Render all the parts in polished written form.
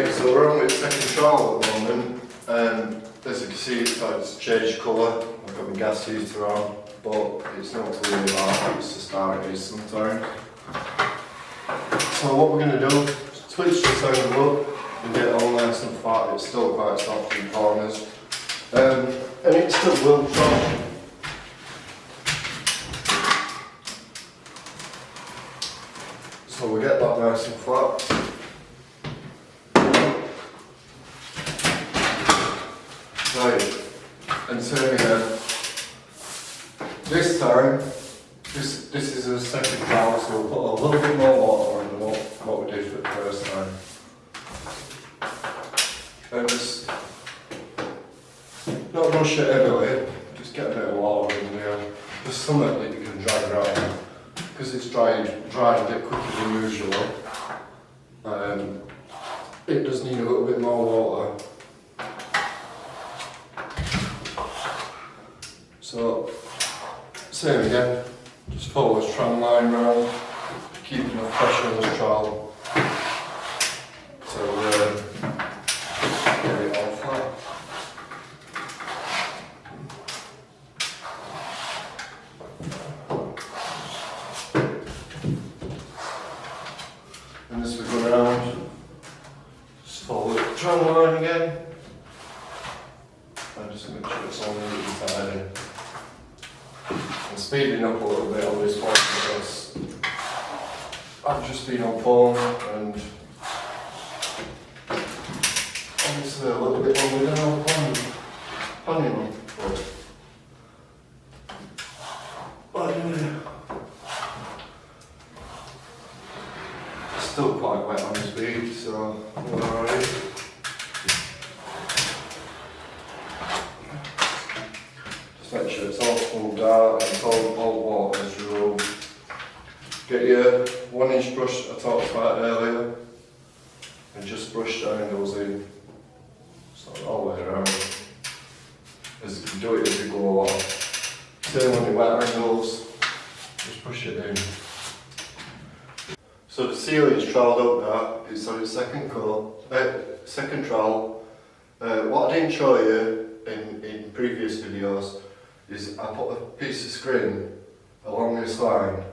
Right, so we're on with the second trowel at the moment. As you can see, it's changed colour. I've got my gas heater on, but it's not to worry about, it's just how it is sometimes. So what we're going to do is switch this angle up and get it all nice and flat. It's still quite soft in corners, and it still will try. So we get that nice and flat. Right, and turn again. This time, this is a second trowel, so we'll put a little bit more water in than what we did for the first time. And just not rush it anyway, just get a bit of water in there. Just something that you can drag around, because it's dried a bit quicker than usual. It does need a little bit more water. So, same again, just follow this tram line round, keep enough pressure on the trowel to get it all flat. And as we go around, just follow the tram line again, and just make sure it's all neat and tidy. I'm speeding up a little bit on this one because I've just been on phone and obviously a little bit longer than I was planning on. But anyway, it's still quite wet on this bead, so we're alright. Make sure it's all smoothed out and it's all water as usual. Get your 1-inch brush I talked about earlier and just brush the angles in. So all the way around. As you can do it as you go along. Same on your wet angles, just push it in. So the ceiling's trowelled up now, it's on its second trowel. What I didn't show you in previous videos is I put a piece of scrim along this line,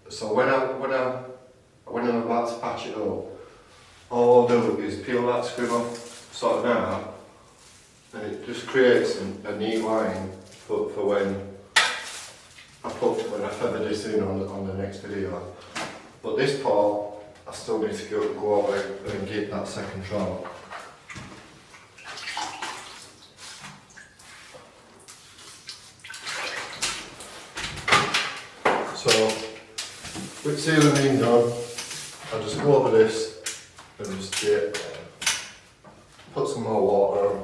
so when I'm about to patch it up, all I'll do is peel that scrim off sort of now, and it just creates a neat line for when I feather this in on the next video. But this part, I still need to go over and get that second trowel. So, with ceiling being done, I'll just go over this and just put some more water on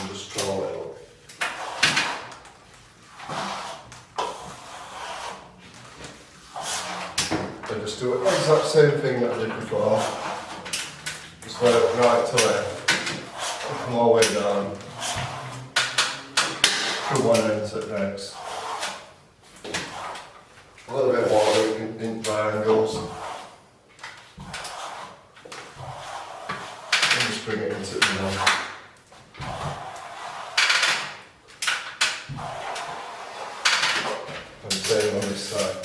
and just trowel it up. And just do the exact same thing that I did before. Just work right to left, come all the way down, from one end to the next. A little bit of water in triangles. And just bring it into the middle. And same on this side.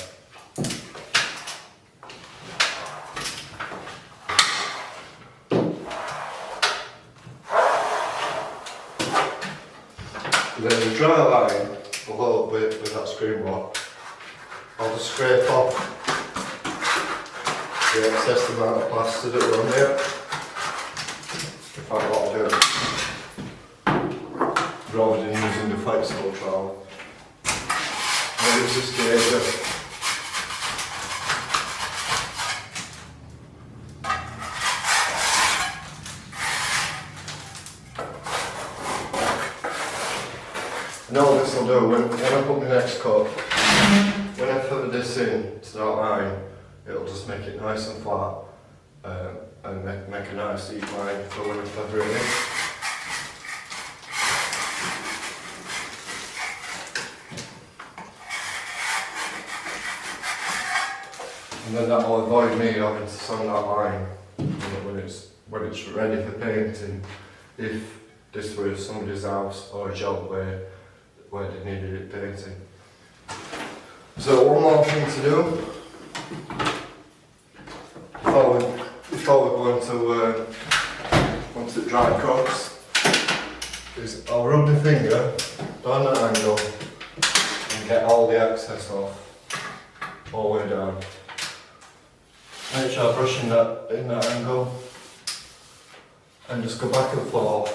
And then the dry line a little bit with that screen block. I'll just scrape off the excess amount of plaster that we're on here, if I want to do it, rather than using the flexible trowel. And it's just gauge it. And all this will do, when I put my next coat, when I feather this in to that line, it'll just make it nice and flat and make a nice deep line for when I feather it in. And then that will avoid me having to sand that line when it's when it's ready for painting, if this was somebody's house or a job where they needed it painting. So one more thing to do before we go into onto dry crops is I'll rub the finger down that angle and get all the excess off, all the way down. Make sure I brush in that angle and just go back and forth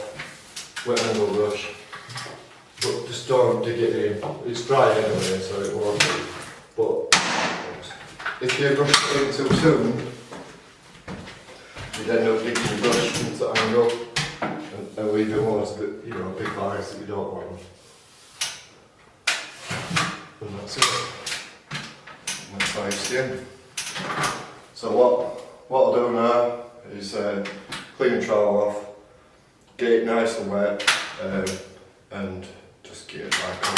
with an angle brush. But just don't dig it in. It's dry anyway, so it won't. But if you brush it in too soon, you'd end up digging the brush into the angle and leaving ones that, you know, big lines that you don't want. And that's it. And that's how you skin. So what I'll do now is clean the trowel off, get it nice and wet, and just get it back on.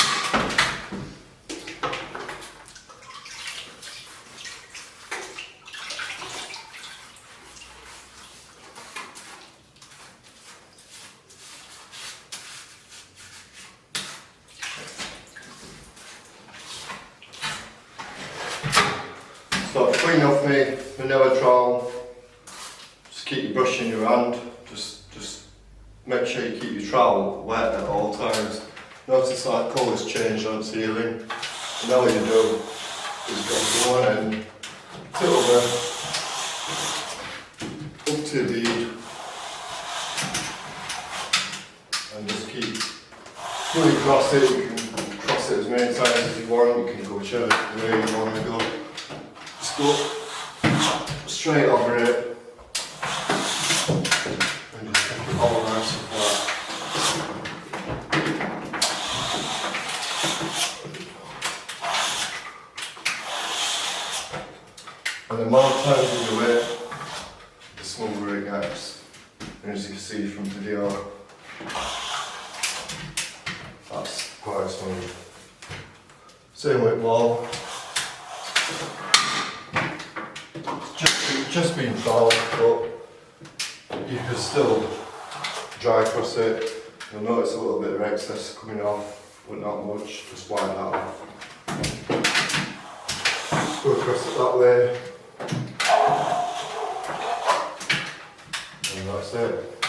So to clean off my vanilla trowel, just keep your brush in your hand, just make sure you keep your trowel wet at all times. Notice that colour's changed on the ceiling. And all you do is go from one end to the other, up to the lead, and just keep going across it. You can cross it as many times as you want, you can go whichever way you want to go. Just go straight over it. And just keep it all nice and flat. And the more times you do it, the smoother it gets. And as you can see from the video, that's quite smooth. Same with ball. It's just been fouled, but you can still dry cross it. You'll notice a little bit of excess coming off, but not much. Just wipe that off. Go across it that way. And that's it.